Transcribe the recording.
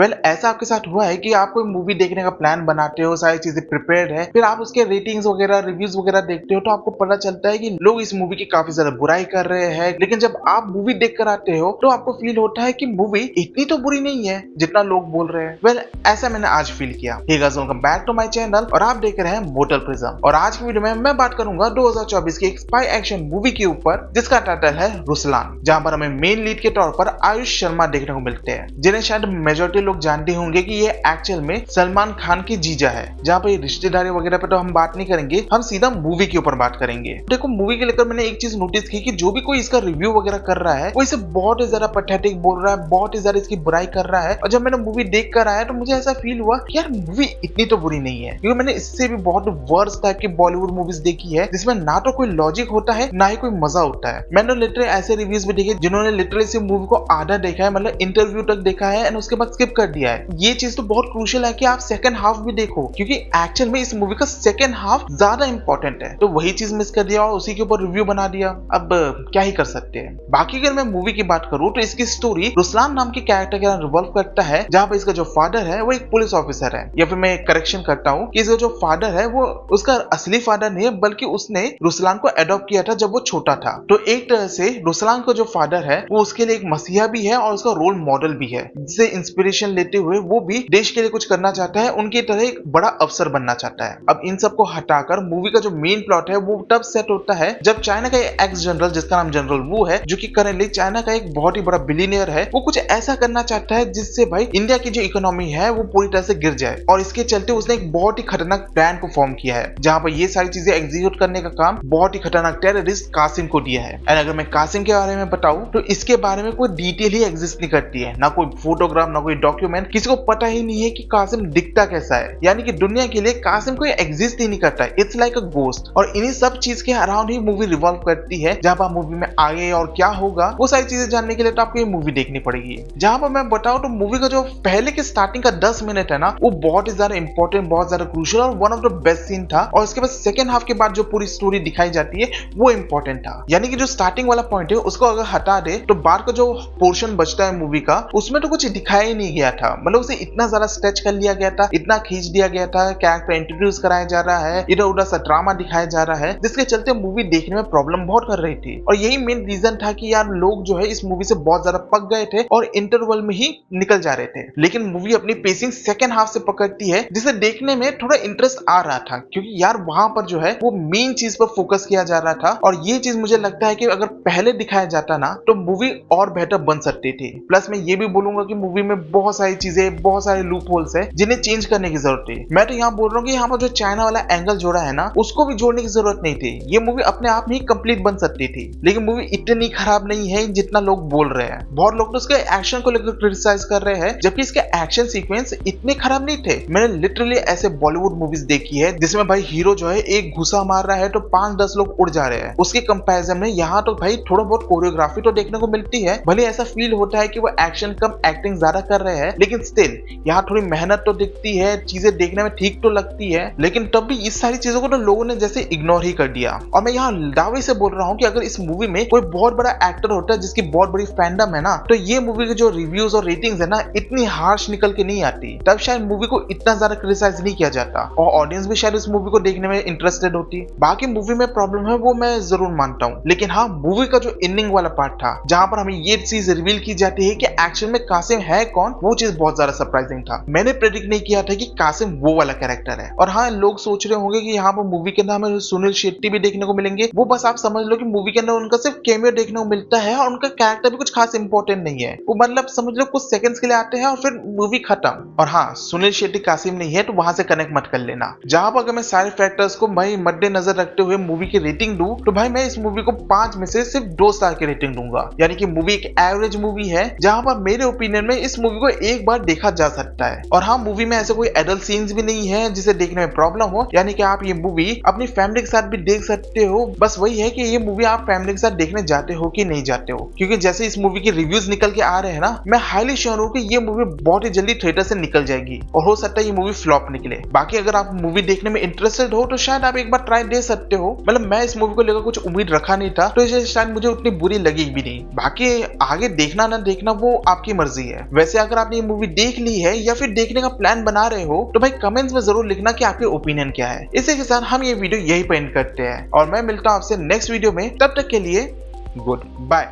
Well ऐसा आपके साथ हुआ है कि आप कोई मूवी देखने का प्लान बनाते हो, सारी चीजें प्रिपेयर्ड है, फिर आप उसके रेटिंग्स वगैरह रिव्यूज वगैरह देखते हो तो आपको पता चलता है कि लोग इस मूवी की काफी ज्यादा बुराई कर रहे हैं, लेकिन जब आप मूवी देख कर आते हो तो आपको फील होता है कि मूवी इतनी तो बुरी नहीं है जितना लोग बोल रहे हैं। वेल ऐसा मैंने आज फील किया। Hey guys, welcome back to my channel और आप देख रहे हैं मोटल प्रिज्म। और आज की वीडियो में मैं बात करूंगा 2024 की एक स्पाई एक्शन मूवी के ऊपर जिसका टाइटल है रुसलान, जहां पर हमें मेन लीड के तौर पर आयुष शर्मा देखने को मिलते हैं, जिन्हें शायद मेजॉरिटी लोग जानते होंगे कि ये एक्चुअल में सलमान खान की जीजा है। जहां पर रिश्तेदारी वगैरह पे तो हम बात नहीं करेंगे, हम सीधा मूवी के ऊपर बात करेंगे। देखो, मूवी के लेकर मैंने एक चीज नोटिस की कि जो भी कोई इसका रिव्यू वगैरह कर रहा है वो इसे बहुत ही ज्यादा पैथेटिक बोल रहा है, बहुत ही ज्यादा इसकी बुराई कर रहा है। और जब मैंने मूवी देख कर आया तो मुझे ऐसा फील हुआ कि यार मूवी इतनी तो बुरी नहीं है, क्योंकि मैंने इससे भी बहुत वर्स टाइप की बॉलीवुड मूवीज देखी है जिसमें ना तो कोई लॉजिक होता है ना ही कोई मजा होता है। मैंने लिटरली ऐसे रिव्यूज भी देखे जिन्होंने लिटरली इस मूवी को आधा देखा है, मतलब इंटरव्यू तक देखा है एंड उसके बाद स्किप कर दिया है। ये चीज तो बहुत क्रूशियल है कि आप सेकंड हाफ भी देखो, क्योंकि एक्चुअल में इस मूवी का सेकंड हाफ ज्यादा इंपॉर्टेंट है। तो वही चीज मिस कर दिया और उसी के ऊपर रिव्यू बना दिया। अब क्या ही कर सकते हैं। बाकी अगर मैं मूवी की बात करूं तो इसकी स्टोरी रुसलान नाम के कैरेक्टर के रिवॉल्व करता है, जहां पर इसका जो फादर है वो एक पुलिस ऑफिसर है। या फिर मैं करेक्शन करता हूं कि इसका जो फादर है वो उसका असली फादर नहीं है, बल्कि उसने रुसलान को अडॉप्ट किया था जब वो छोटा था। तो एक तरह से रुसलान का जो फादर है वो उसके लिए एक मसीहा भी है और उसका रोल मॉडल भी है, जिससे इंस्पिरेशन लेते हुए वो भी देश के लिए कुछ करना चाहता है, उनकी तरह एक बड़ा अफसर बनना चाहता है। अब इन सबको हटाकर मूवी का जो मेन प्लॉट है वो तब सेट होता है जब चाइना का एक्स जनरल, जिसका नाम जनरल वू है, जो कि करेंटली चाइना का एक बहुत ही बड़ा बिलियनियर है, वो कुछ ऐसा करना चाहता है जिससे भाई इंडिया की जो इकोनॉमी है वो पूरी तरह से गिर जाए। और इसके चलते उसने एक बहुत ही खतरनाक प्लान को फॉर्म किया है, जहां पर ये सारी चीजें एग्जीक्यूट करने का काम बहुत ही खतरनाक टेररिस्ट कासिम को दिया है। एंड अगर मैं कासिम के बारे में बताऊं तो इसके बारे में कोई डिटेल ही एग्जिस्ट नहीं करती है, ना कोई फोटोग्राफ ना कोई डॉक्यूमेंट, किसी को पता ही नहीं है कि कासिम दिखता कैसा है। यानी कि दुनिया के लिए कासिम कोई एग्जिस्ट ही नहीं करता है, इट्स लाइक अ गोस्ट। और इन्हीं सब चीज के अराउंड ही मूवी रिवॉल्व करती है, जहां पर मूवी में आगे और क्या होगा वो सारी चीजें जानने के लिए तो आपको ये मूवी देखनी पड़ेगी। जहां पर मैं बताऊं तो मूवी का जो पहले के स्टार्टिंग का 10 मिनट है ना, वो बहुत ही ज्यादा इंपॉर्टेंट, बहुत ज्यादा क्रूशियल और one of the best scene था। और उसके बाद सेकंड हाफ के बाद जो पूरी स्टोरी दिखाई जाती है वो इंपॉर्टेंट था। यानी कि जो स्टार्टिंग वाला पॉइंट है उसको अगर हटा दे तो बाद का जो पोर्शन बचता है मूवी का, उसमें तो कुछ दिखाया ही नहीं गया था। मतलब उसे इतना ज्यादा स्ट्रेच कर लिया गया था, इतना खींच दिया गया था, कैरेक्टर इंट्रोड्यूस कराया जा रहा है, इधर उधर सा ड्रामा दिखाया जा रहा है, जिसके चलते मूवी देखने में प्रॉब्लम बहुत कर रही थी। और यही मेन रीजन था कि यार लोग जो है इस मूवी से बहुत ज्यादा पक गए थे और इंटरवल में ही निकल जा रहे थे। लेकिन मूवी अपनी पेसिंग सेकंड हाफ से पकड़ती है, जिसे देखने में थोड़ा इंटरेस्ट आ रहा था, क्योंकि यार वहां पर जो है वो मेन चीज पर फोकस किया जा रहा था। और ये चीज मुझे लगता है कि अगर पहले दिखाया जाता ना तो मूवी और बेहतर बन सकती थी। प्लस मैं ये भी बोलूंगा कि मूवी में बहुत सारी चीजें, बहुत सारे लूप होल्स है जिन्हें चेंज करने की जरूरत थी। मैं तो यहाँ बोल रहा हूँ कि यहाँ पर जो चाइना वाला एंगल जोड़ा है ना, उसको भी जोड़ने की जरूरत नहीं थी। ये मूवी अपने आप में ही कंप्लीट बन सकती थी। लेकिन मूवी इतनी खराब नहीं है जितना लोग बोल रहे हैं। बहुत लोग तो उसके एक्शन को लेकर क्रिटिसाइज कर रहे हैं, जबकि इसके एक्शन सीक्वेंस इतने खराब नहीं थे। मैंने लिटरली ऐसे बॉलीवुड मूवीज देखी है जिसमें भाई हीरो जो है एक घुसा मार रहा है तो 5-10 लोग उड़ जा रहे हैं। उसके कंपैरिजन में यहाँ तो भाई थोड़ा बहुत कोरियोग्राफी तो देखने को मिलती है। भले ऐसा फील होता है कि वो एक्शन कम एक्टिंग ज्यादा कर रहे हैं, लेकिन स्टिल यहाँ थोड़ी मेहनत तो दिखती है, चीजें देखने में ठीक तो लगती है। लेकिन तब भी इस सारी चीजों को तो लोगों ने जैसे इग्नोर ही कर दिया। और मैं यहाँ दावे से बोल रहा हूँ कि अगर इस मूवी में कोई बहुत बड़ा एक्टर होता है जिसकी बहुत बड़ी फैंडम है ना, तो ये मूवी के जो रिव्यूज और रेटिंग्स है ना इतनी हार्श निकल के नहीं आती। तब शायद मूवी को इतना ज्यादा क्रिटिसाइज नहीं किया जाता और ऑडियंस भी शायद इस मूवी को देखने में इंटरेस्टेड होती। बाकी मूवी में प्रॉब्लम है वो मैं जरूर मानता हूँ, लेकिन हाँ मूवी का जो एंडिंग वाला पार्ट था जहां पर हमें ये चीज रिवील की जाती है कि एक्चुअल में कासिम है कौन, वो चीज बहुत ज्यादा सरप्राइजिंग था। मैंने प्रेडिक्ट नहीं किया था कि कासिम वो वाला कैरेक्टर है। और हाँ, लोग सोच रहे होंगे कि यहाँ पर मूवी के अंदर हमें सुनील शेट्टी भी देखने को मिलेंगे। वो बस आप समझ लो कि मूवी के अंदर उनका सिर्फ कैमियो देखने को मिलता है और उनका कैरेक्टर भी कुछ खास इंपॉर्टेंट नहीं है। वो मतलब समझ लो कुछ सेकंड्स के लिए आते हैं और फिर मूवी खत्म। और हाँ, सुनील शेट्टी कासिम नहीं है तो वहां से कनेक्ट मत कर लेना। जहां पर अगर मैं सारे फैक्टर्स को भाई मद्देनजर रखते हुए मूवी की रेटिंग दूं तो भाई मैं इस मूवी को 5 में से सिर्फ 2 स्टार की रेटिंग दूंगा। यानी कि मूवी एक एवरेज मूवी है, जहां पर मेरे ओपिनियन में इस मूवी को एक बार देखा जा सकता है। और हाँ, मूवी में ऐसे कोई एडल्ट सीन्स भी नहीं है जिसे देखने में प्रॉब्लम हो। यानी कि आप ये मूवी अपनी फैमिली के साथ भी देख सकते हो। बस वही है कि ये मूवी आप फैमिली के साथ देखने जाते हो कि नहीं जाते हो, क्योंकि जैसे इस मूवी के रिव्यूज निकल के आ रहे हैं ना, मैं हाईली श्योर हूँ कि ये मूवी बहुत ही जल्दी थिएटर से निकल जाएगी और हो सकता है ये मूवी फ्लॉप निकले। बाकी अगर आप मूवी देखने में इंटरेस्टेड हो तो शायद आप एक बार ट्राई दे सकते हो। मतलब मैं इस मूवी को लेकर कुछ उम्मीद रखा नहीं था तो शायद मुझे उतनी बुरी लगी भी नहीं। बाकी आगे देखना ना देखना वो आपकी मर्जी है। वैसे अगर आप आपने ये मूवी देख ली है या फिर देखने का प्लान बना रहे हो तो भाई कमेंट्स में जरूर लिखना कि आपके ओपिनियन क्या है। इसी के साथ हम ये वीडियो यही पे एंड करते हैं और मैं मिलता हूँ आपसे नेक्स्ट वीडियो में। तब तक के लिए गुड बाय।